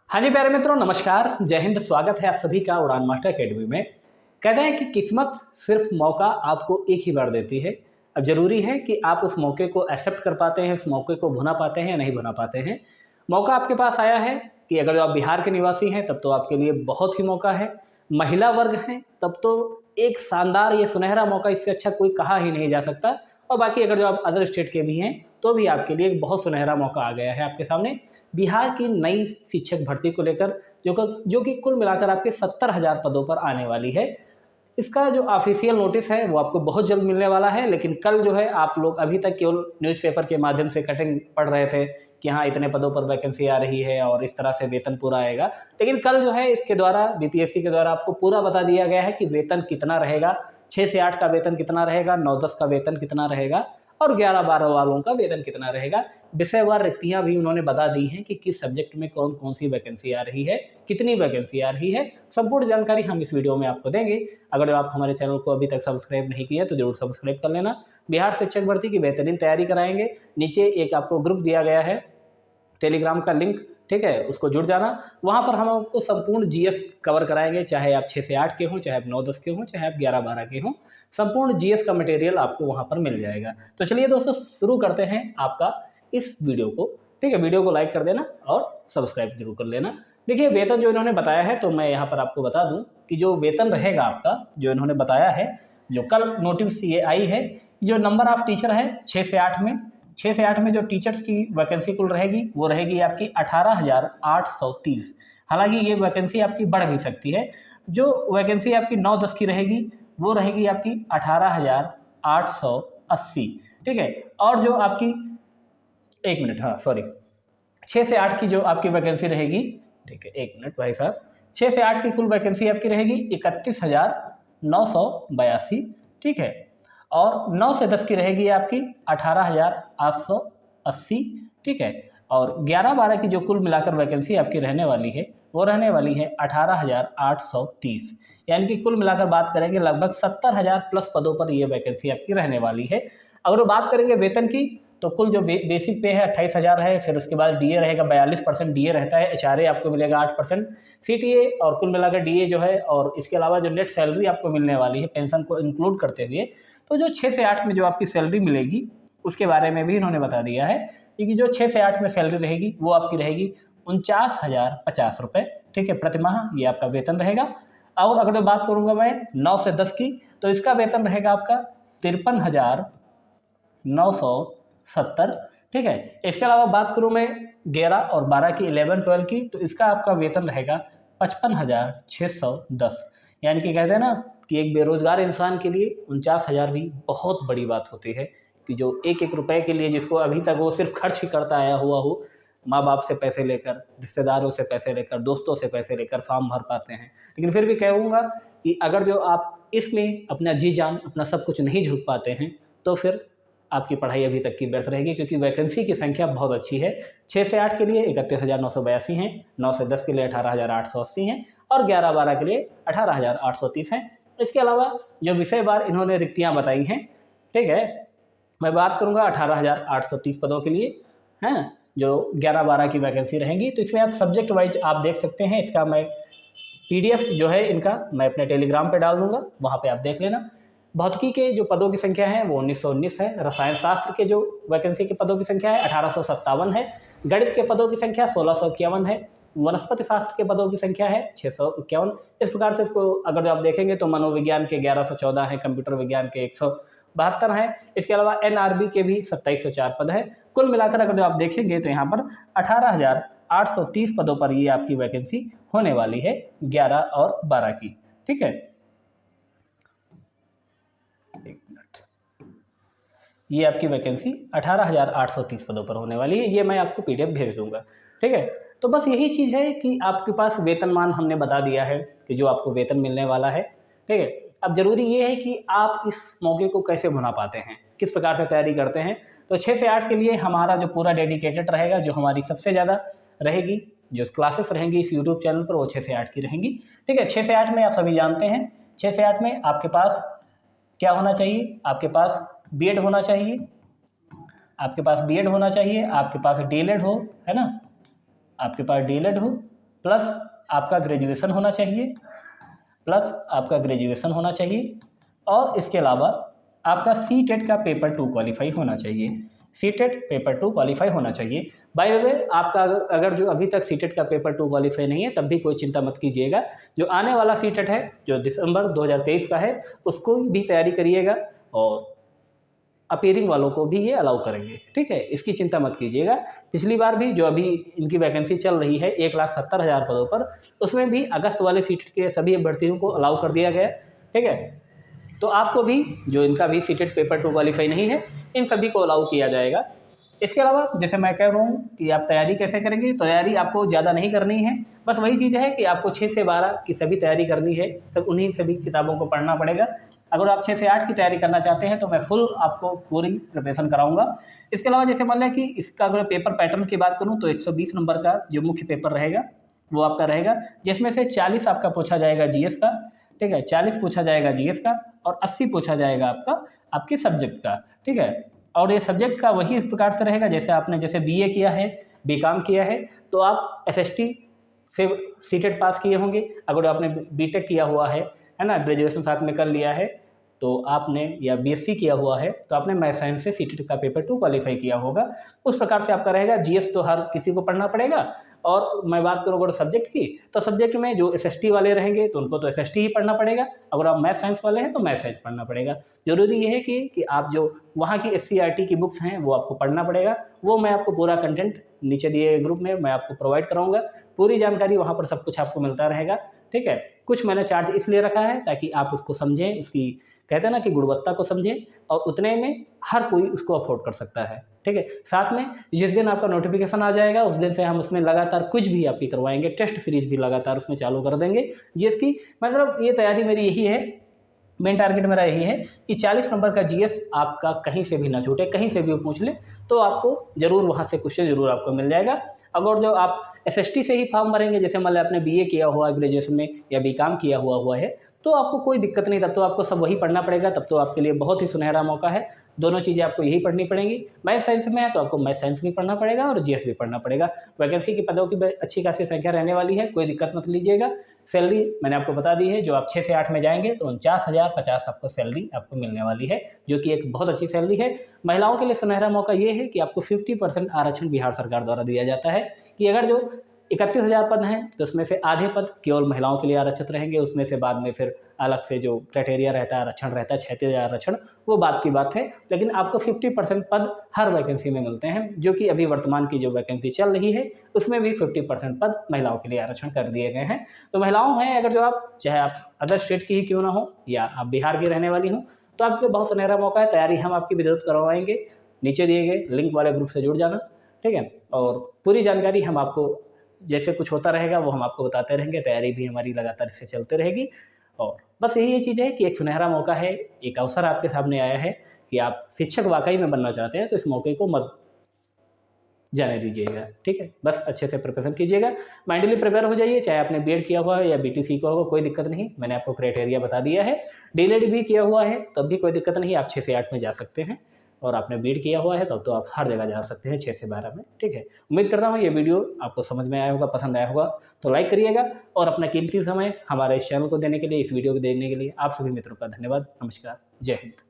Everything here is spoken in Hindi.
हाँ जी प्यारे मित्रों, नमस्कार, जय हिंद। स्वागत है आप सभी का उड़ान मास्टर अकेडमी में। कहते हैं कि किस्मत सिर्फ मौका आपको एक ही बार देती है। अब ज़रूरी है कि आप उस मौके को एक्सेप्ट कर पाते हैं, उस मौके को भुना पाते हैं या नहीं भुना पाते हैं। मौका आपके पास आया है कि अगर आप बिहार के निवासी हैं तब तो आपके लिए बहुत ही मौका है। महिला वर्ग हैं तब तो एक शानदार ये सुनहरा मौका, इससे अच्छा कोई कहा ही नहीं जा सकता। और बाकी अगर जो आप अदर स्टेट के भी हैं तो भी आपके लिए एक बहुत सुनहरा मौका आ गया है आपके सामने। बिहार की नई शिक्षक भर्ती को लेकर जो कि कुल मिलाकर आपके 70,000 पदों पर आने वाली है। इसका जो ऑफिशियल नोटिस है वो आपको बहुत जल्द मिलने वाला है। लेकिन कल जो है आप लोग अभी तक केवल न्यूज़पेपर के माध्यम से कटिंग पढ़ रहे थे कि हाँ इतने पदों पर वैकेंसी आ रही है और इस तरह से वेतन पूरा आएगा। लेकिन कल जो है इसके द्वारा बीपीएससी के द्वारा आपको पूरा बता दिया गया है कि वेतन कितना रहेगा, 6 से 8 का वेतन कितना रहेगा, 9-10 का वेतन कितना रहेगा और 11-12 वालों का वेतन कितना रहेगा। विषयवार रिक्तियां भी उन्होंने बता दी हैं कि किस सब्जेक्ट में कौन कौन सी वैकेंसी आ रही है, कितनी वैकेंसी आ रही है। संपूर्ण जानकारी हम इस वीडियो में आपको देंगे। अगर आप हमारे चैनल को अभी तक सब्सक्राइब नहीं किया तो जरूर सब्सक्राइब कर लेना। बिहार शिक्षक भर्ती की बेहतरीन तैयारी कराएंगे। नीचे एक आपको ग्रुप दिया गया है, टेलीग्राम का लिंक, ठीक है, उसको जुड़ जाना। वहाँ पर हम आपको संपूर्ण जीएस कवर कराएंगे, चाहे आप 6 से 8 के हों, चाहे आप 9-10 के हों, चाहे आप 11-12 के हों। संपूर्ण जीएस का मटेरियल आपको वहाँ पर मिल जाएगा। तो चलिए दोस्तों, शुरू करते हैं आपका इस वीडियो को। ठीक है, वीडियो को लाइक कर देना और सब्सक्राइब जरूर कर लेना। देखिए, वेतन जो इन्होंने बताया है तो मैं यहाँ पर आपको बता दूँ कि जो वेतन रहेगा आपका, जो इन्होंने बताया है, जो कल नोटिस ये आई है, जो नंबर ऑफ टीचर है 6 से 8 में, 6 से 8 में जो टीचर्स की वैकेंसी कुल रहेगी वो रहेगी आपकी 18,830। हालांकि ये वैकेंसी आपकी बढ़ भी सकती है। जो वैकेंसी आपकी 9-10 की रहेगी वो रहेगी आपकी 18,880। ठीक है, और जो आपकी, एक मिनट, हाँ सॉरी, 6 से 8 की जो आपकी वैकेंसी रहेगी, ठीक है एक मिनट भाई साहब, 6 से 8 की कुल वैकेंसी आपकी रहेगी 31,982। ठीक है, और 9 से 10 की रहेगी आपकी 18,880। ठीक है, और 11-12 की जो कुल मिलाकर वैकेंसी आपकी रहने वाली है वो रहने वाली है 18,830। यानी कि कुल मिलाकर बात करेंगे लगभग 70,000 प्लस पदों पर ये वैकेंसी आपकी रहने वाली है। अगर वो बात करेंगे वेतन की तो कुल जो बेसिक पे है 28,000 है, फिर उसके बाद डीए रहेगा 42% डीए रहता है, एचआरए आपको मिलेगा 8%, सीटीए और कुल मिलाकर डीए जो है, और इसके अलावा जो नेट सैलरी आपको मिलने वाली है पेंशन को इंक्लूड करते हुए, तो जो 6 से 8 में जो आपकी सैलरी मिलेगी उसके बारे में भी इन्होंने बता दिया है कि जो 6 से 8 में सैलरी रहेगी वो आपकी रहेगी 49,050 रुपये। ठीक है, प्रतिमाह ये आपका वेतन रहेगा। और अगर मैं बात करूँगा मैं 9 से 10 की, तो इसका वेतन रहेगा आपका 53,970। ठीक है, इसके अलावा बात करूँ मैं 11 और 12 की, 11-12 की, तो इसका आपका वेतन रहेगा 55,610। यानी कि कहते हैं ना कि एक बेरोजगार इंसान के लिए 49,000 भी बहुत बड़ी बात होती है, कि जो एक एक रुपए के लिए, जिसको अभी तक वो सिर्फ खर्च ही करता आया हुआ हो, माँ बाप से पैसे लेकर, रिश्तेदारों से पैसे लेकर, दोस्तों से पैसे लेकर फॉर्म भर पाते हैं। लेकिन फिर भी कहूँगा कि अगर जो आप इसमें अपना जी जान, अपना सब कुछ नहीं झोंक पाते हैं तो फिर आपकी पढ़ाई अभी तक की व्यर्थ रहेगी, क्योंकि वैकेंसी की संख्या बहुत अच्छी है। 6 से 8 के लिए 31,982 हैं, 9 से 10 के लिए 18,880 हैं और 11-12 के लिए 18,830 हैं। इसके अलावा जो विषयवार इन्होंने रिक्तियाँ बताई हैं, ठीक है, मैं बात करूँगा 18,830 पदों के लिए, है ना, जो 11-12 की वैकेंसी रहेंगी। तो इसमें आप सब्जेक्ट वाइज आप देख सकते हैं। इसका मैं पीडीएफ जो है इनका मैं अपने टेलीग्राम पे डाल दूंगा, वहाँ पे आप देख लेना। भौतिकी के जो पदों की संख्या है वो 1919 है। रसायन शास्त्र के जो वैकेंसी के पदों की संख्या है 1857 है। गणित के पदों की संख्या 1651 है। वनस्पति शास्त्र के पदों की संख्या है 651। इस प्रकार से इसको अगर आप देखेंगे तो मनोविज्ञान के 1114 है, कंप्यूटर विज्ञान के 172 है। इसके अलावा एनआरबी के भी 2704 पद है। कुल मिलाकर अगर आप देखेंगे तो यहाँ पर 18,830 पदों पर ये आपकी वैकेंसी होने वाली है 11 और 12 की। ठीक है, एक मिनट, ये आपकी वैकेंसी 18,830 पदों पर होने वाली है। ये मैं आपको पीडीएफ भेज दूंगा। ठीक है, तो बस यही चीज़ है कि आपके पास वेतनमान हमने बता दिया है कि जो आपको वेतन मिलने वाला है। ठीक है, अब जरूरी ये है कि आप इस मौके को कैसे भुना पाते हैं, किस प्रकार से तैयारी करते हैं। तो 6 से 8 के लिए हमारा जो पूरा डेडिकेटेड रहेगा, जो हमारी सबसे ज़्यादा रहेगी, जो क्लासेस रहेंगी इस यूट्यूब चैनल पर, वो 6 से 8 की रहेंगी। ठीक है, 6 से 8 में आप सभी जानते हैं, 6 से 8 में आपके पास क्या होना चाहिए, आपके पास बीएड होना चाहिए, आपके पास बीएड होना चाहिए, आपके पास डीएलएड हो, है ना, आपके पास डीएलएड हो, प्लस आपका ग्रेजुएशन होना चाहिए, प्लस आपका ग्रेजुएशन होना चाहिए, और इसके अलावा आपका सीटेट का पेपर 2 क्वालिफाई होना चाहिए। सीटेट पेपर 2 क्वालिफाई होना चाहिए। बाय द वे आपका अगर जो अभी तक सीटेट का पेपर 2 क्वालिफाई नहीं है, तब भी कोई चिंता मत कीजिएगा। जो आने वाला सीटेट है, जो दिसंबर 2023 का है, उसको भी तैयारी करिएगा, और अपीयरिंग वालों को भी ये अलाउ करेंगे, ठीक है, इसकी चिंता मत कीजिएगा। पिछली बार भी जो अभी इनकी वैकेंसी चल रही है 1,70,000 पदों पर, उसमें भी अगस्त वाले सीट के सभी अभ्यर्थियों को अलाउ कर दिया गया, ठीक है। तो आपको भी, जो इनका भी सीटेट पेपर 2 क्वालिफाई नहीं है, इन सभी को अलाउ किया जाएगा। इसके अलावा जैसे मैं कह रहा हूँ कि आप तैयारी कैसे करेंगे, तैयारी आपको ज़्यादा नहीं करनी है, बस वही चीज़ है कि आपको 6 से 12 की सभी तैयारी करनी है, सब उन्हीं सभी किताबों को पढ़ना पड़ेगा। अगर आप 6 से 8 की तैयारी करना चाहते हैं तो मैं फुल आपको पूरी प्रिपरेशन कराऊंगा। इसके अलावा जैसे मान लें कि इसका अगर पेपर पैटर्न की बात करूं तो 120 नंबर का जो मुख्य पेपर रहेगा वो आपका रहेगा, जिसमें से 40 आपका पूछा जाएगा जीएस का, ठीक है, 40 पूछा जाएगा जीएस का, और 80 पूछा जाएगा आपका आपके सब्जेक्ट का, ठीक है। और ये सब्जेक्ट का वही इस प्रकार से रहेगा जैसे आपने जैसे बीए किया है, बीकॉम किया है, तो आप एसएसटी से सीटेट पास किए होंगे। अगर आपने बीटेक किया हुआ है ना, ग्रेजुएशन साथ में कर लिया है, तो आपने या बीएससी किया हुआ है तो आपने मैथ साइंस से सीटेट का पेपर 2 क्वालिफाई किया होगा। उस प्रकार से आपका रहेगा। जीएस तो हर किसी को पढ़ना पड़ेगा, और मैं बात करूँ अगर सब्जेक्ट की, तो सब्जेक्ट में जो एसएसटी वाले रहेंगे तो उनको तो एसएसटी ही पढ़ना पड़ेगा। अगर आप मैथ साइंस वाले हैं तो मैथ साइंस पढ़ना पड़ेगा। जरूरी ये है कि आप जो वहाँ की एससीईआरटी की बुक्स हैं वो आपको पढ़ना पड़ेगा। वो मैं आपको पूरा कंटेंट नीचे दिए ग्रुप में मैं आपको प्रोवाइड कराऊंगा, पूरी जानकारी वहाँ पर सब कुछ आपको मिलता रहेगा, ठीक है। कुछ मैंने चार्ज इसलिए रखा है ताकि आप उसको समझें, उसकी कहते हैं ना कि गुणवत्ता को समझें, और उतने में हर कोई उसको अफोर्ड कर सकता है, ठीक है। साथ में जिस दिन आपका नोटिफिकेशन आ जाएगा उस दिन से हम उसमें लगातार कुछ भी आपकी करवाएंगे, टेस्ट सीरीज भी लगातार उसमें चालू कर देंगे जीएस की। मतलब ये तैयारी मेरी यही है, मेन टारगेट मेरा यही है कि 40 नंबर का जीएस आपका कहीं से भी ना छूटे, कहीं से भी वो पूछ ले तो आपको ज़रूर वहाँ से क्वेश्चन ज़रूर आपको मिल जाएगा। अगर जो आप एसएसटी से ही फॉर्म भरेंगे, जैसे मान लो आपने बीए किया हुआ है ग्रेजुएशन में या बीकॉम किया हुआ है, तो आपको कोई दिक्कत नहीं, तब तो आपको सब वही पढ़ना पड़ेगा, तब तो आपके लिए बहुत ही सुनहरा मौका है। दोनों चीज़ें आपको यही पढ़नी पड़ेंगी। मैथ साइंस में है तो आपको मैथ साइंस भी पढ़ना पड़ेगा और जीएस भी पढ़ना पड़ेगा। वैकेंसी की पदों की अच्छी खासी संख्या रहने वाली है, कोई दिक्कत मत लीजिएगा। सैलरी मैंने आपको बता दी है, जो आप 6 से 8 में जाएंगे तो 49,050 आपको सैलरी आपको मिलने वाली है, जो कि एक बहुत अच्छी सैलरी है। महिलाओं के लिए सुनहरा मौका ये है कि आपको 50% आरक्षण बिहार सरकार द्वारा दिया जाता है, कि अगर जो 31,000 पद हैं तो उसमें से आधे पद केवल महिलाओं के लिए आरक्षित रहेंगे, उसमें से बाद में फिर अलग से जो क्राइटेरिया रहता है, आरक्षण रहता है 36,000 आरक्षण, वो बात की बात है। लेकिन आपको 50% पद हर वैकेंसी में मिलते हैं, जो कि अभी वर्तमान की जो वैकेंसी चल रही है उसमें भी 50% पद महिलाओं के लिए आरक्षण कर दिए गए हैं। तो महिलाओं हैं अगर जो आप, चाहे आप अदर स्टेट की ही क्यों ना हो या आप बिहार की रहने वाली हों, तो आपके बहुत सुनहरा मौका है। तैयारी हम आपकी विद्युत करवाएंगे, नीचे दिए गए लिंक वाले ग्रुप से जुड़ जाना, ठीक है। और पूरी जानकारी हम आपको जैसे कुछ होता रहेगा वो हम आपको बताते रहेंगे। तैयारी भी हमारी लगातार इससे चलते रहेगी, और बस यही ये चीज़ है कि एक सुनहरा मौका है, एक अवसर आपके सामने आया है कि आप शिक्षक वाकई में बनना चाहते हैं तो इस मौके को मत जाने दीजिएगा, ठीक है। बस अच्छे से प्रिपरेशन कीजिएगा, माइंडली प्रिपेयर हो जाइए, चाहे आपने बीएड किया हुआ है या बीटीसी किया होगा, कोई दिक्कत नहीं, मैंने आपको क्राइटेरिया बता दिया है। डीएलएड भी किया हुआ है तब भी कोई दिक्कत नहीं, आप 6 से 8 में जा सकते हैं, और आपने बीएड किया हुआ है तब तो आप हर जगह जा सकते हैं 6 से 12 में, ठीक है। उम्मीद करता हूँ ये वीडियो आपको समझ में आया होगा, पसंद आया होगा, तो लाइक करिएगा, और अपना कीमती समय हमारे इस चैनल को देने के लिए, इस वीडियो को देखने के लिए आप सभी मित्रों का धन्यवाद। नमस्कार, जय हिंद।